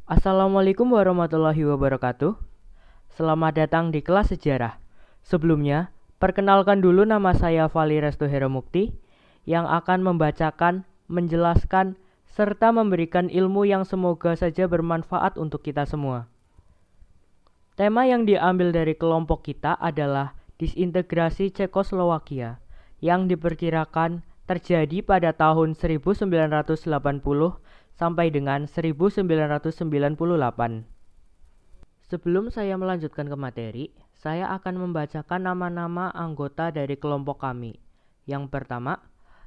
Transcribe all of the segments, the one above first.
Assalamualaikum warahmatullahi wabarakatuh. Selamat datang di kelas sejarah. Sebelumnya, perkenalkan dulu nama saya Vali Resto Heramukti yang akan membacakan, menjelaskan, serta memberikan ilmu yang semoga saja bermanfaat untuk kita semua. Tema yang diambil dari kelompok kita adalah disintegrasi Cekoslowakia yang diperkirakan terjadi pada tahun 1980 sampai dengan 1998. Sebelum saya melanjutkan ke materi, saya akan membacakan nama-nama anggota dari kelompok kami. Yang pertama,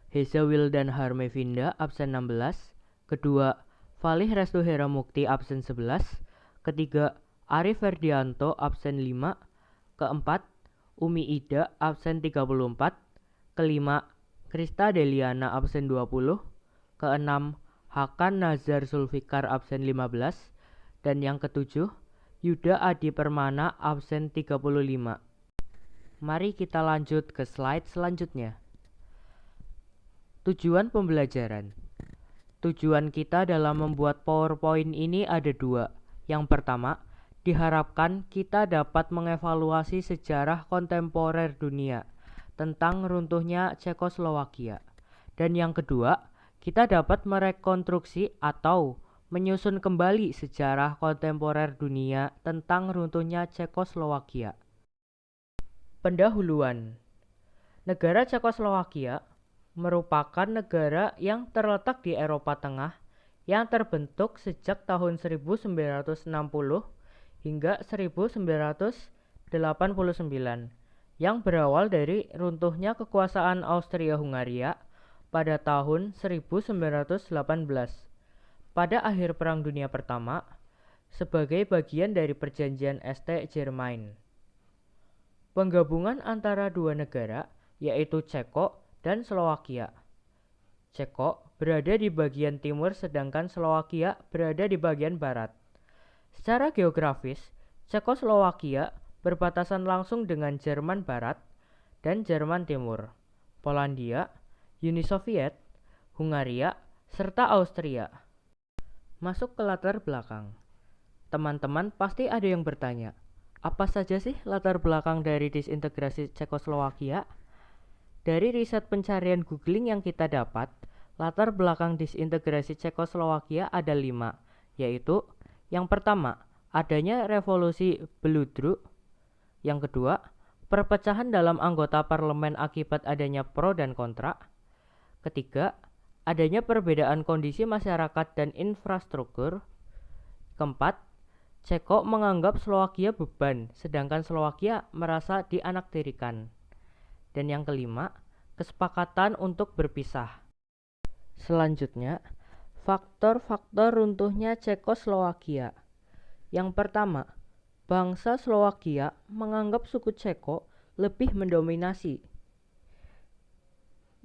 Heza Wildan Harmevinda absen 16, kedua, Valih Restu Heramukti absen 11, ketiga, Arif Ferdianto absen 5, keempat, Umi Ida absen 34, kelima, Krista Deliana absen 20, keenam, Hakan Nazar Zulfikar absen 15, dan yang ketujuh, Yuda Adi Permana absen 35. Mari kita lanjut ke slide selanjutnya. Tujuan pembelajaran. Tujuan kita dalam membuat PowerPoint ini ada dua. Yang pertama, diharapkan kita dapat mengevaluasi sejarah kontemporer dunia tentang runtuhnya Cekoslowakia. Dan yang kedua, kita dapat merekonstruksi atau menyusun kembali sejarah kontemporer dunia tentang runtuhnya Cekoslowakia. Pendahuluan. Negara Cekoslowakia merupakan negara yang terletak di Eropa Tengah yang terbentuk sejak tahun 1960 hingga 1989 yang berawal dari runtuhnya kekuasaan Austria-Hungaria pada tahun 1918 pada akhir Perang Dunia Pertama sebagai bagian dari perjanjian Este Germain. Penggabungan antara dua negara yaitu Ceko dan Slowakia. Ceko berada di bagian timur sedangkan Slowakia berada di bagian barat. Secara geografis, Cekoslowakia berbatasan langsung dengan Jerman Barat dan Jerman Timur, Polandia, Uni Soviet, Hungaria, serta Austria. Masuk ke latar belakang. Teman-teman pasti ada yang bertanya, apa saja sih latar belakang dari disintegrasi Cekoslowakia? Dari riset pencarian googling yang kita dapat, latar belakang disintegrasi Cekoslowakia ada 5, yaitu yang pertama, adanya revolusi Beludru, yang kedua, perpecahan dalam anggota parlemen akibat adanya pro dan kontra, ketiga, adanya perbedaan kondisi masyarakat dan infrastruktur, keempat, Ceko menganggap Slowakia beban, sedangkan Slowakia merasa dianaktirikan. Dan yang kelima, kesepakatan untuk berpisah. Selanjutnya, faktor-faktor runtuhnya Cekoslowakia. Yang pertama, bangsa Slowakia menganggap suku Ceko lebih mendominasi.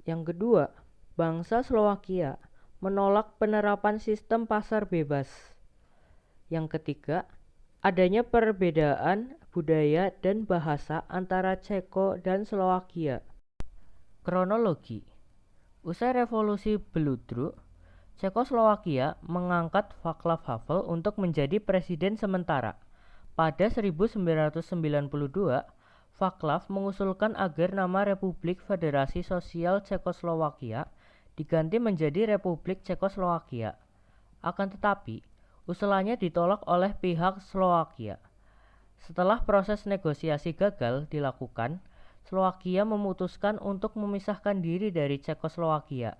Yang kedua, bangsa Slowakia menolak penerapan sistem pasar bebas. Yang ketiga, adanya perbedaan budaya dan bahasa antara Ceko dan Slowakia. Kronologi. Usai revolusi Beludru, Cekoslowakia mengangkat Václav Havel untuk menjadi presiden sementara. Pada 1992, Václav mengusulkan agar nama Republik Federasi Sosial Cekoslowakia diganti menjadi Republik Cekoslowakia. Akan tetapi, usulannya ditolak oleh pihak Slowakia. Setelah proses negosiasi gagal dilakukan, Slowakia memutuskan untuk memisahkan diri dari Cekoslowakia.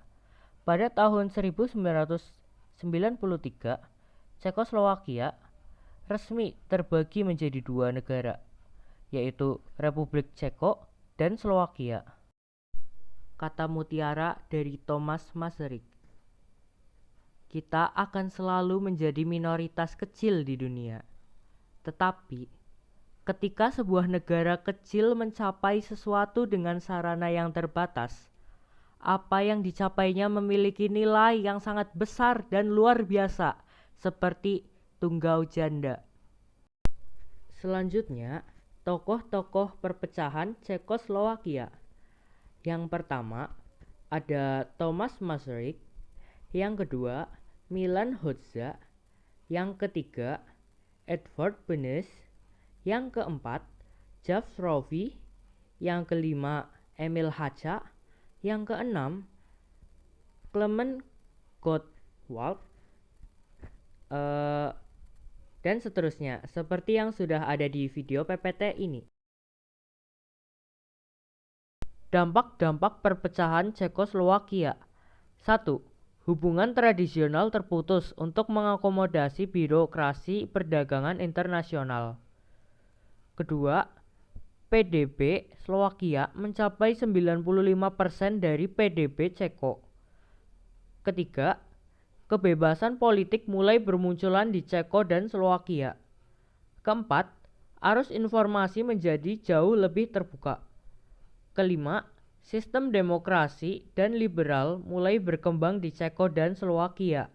Pada tahun 1993, Cekoslowakia resmi terbagi menjadi dua negara, yaitu Republik Ceko dan Slowakia. Kata mutiara dari Thomas Masaryk. Kita akan selalu menjadi minoritas kecil di dunia. Tetapi, ketika sebuah negara kecil mencapai sesuatu dengan sarana yang terbatas, apa yang dicapainya memiliki nilai yang sangat besar dan luar biasa, seperti tunggal janda. Selanjutnya, tokoh-tokoh perpecahan Cekoslowakia. Yang pertama, ada Thomas Masaryk. Yang kedua, Milan Hodža. Yang ketiga, Edward Bernays. Yang keempat, Jacques Rovy. Yang kelima, Emil Hacha. Yang keenam, Clement Gottwald. Dan seterusnya, seperti yang sudah ada di video PPT ini. Dampak-dampak perpecahan Cekoslowakia. 1. Hubungan tradisional terputus untuk mengakomodasi birokrasi perdagangan internasional. Kedua, PDB Slovakia mencapai 95% dari PDB Ceko. Ketiga, kebebasan politik mulai bermunculan di Ceko dan Slovakia. Keempat, arus informasi menjadi jauh lebih terbuka. Kelima, sistem demokrasi dan liberal mulai berkembang di Ceko dan Slovakia.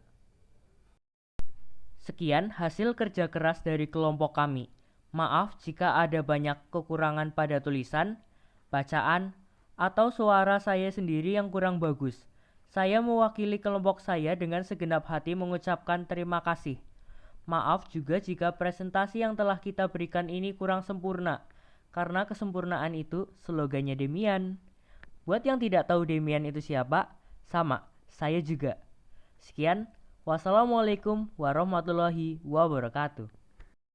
Sekian hasil kerja keras dari kelompok kami. Maaf jika ada banyak kekurangan pada tulisan, bacaan, atau suara saya sendiri yang kurang bagus. Saya mewakili kelompok saya dengan segenap hati mengucapkan terima kasih. Maaf juga jika presentasi yang telah kita berikan ini kurang sempurna, karena kesempurnaan itu slogannya Demian. Buat yang tidak tahu Demian itu siapa, sama, saya juga. Sekian, wassalamualaikum warahmatullahi wabarakatuh.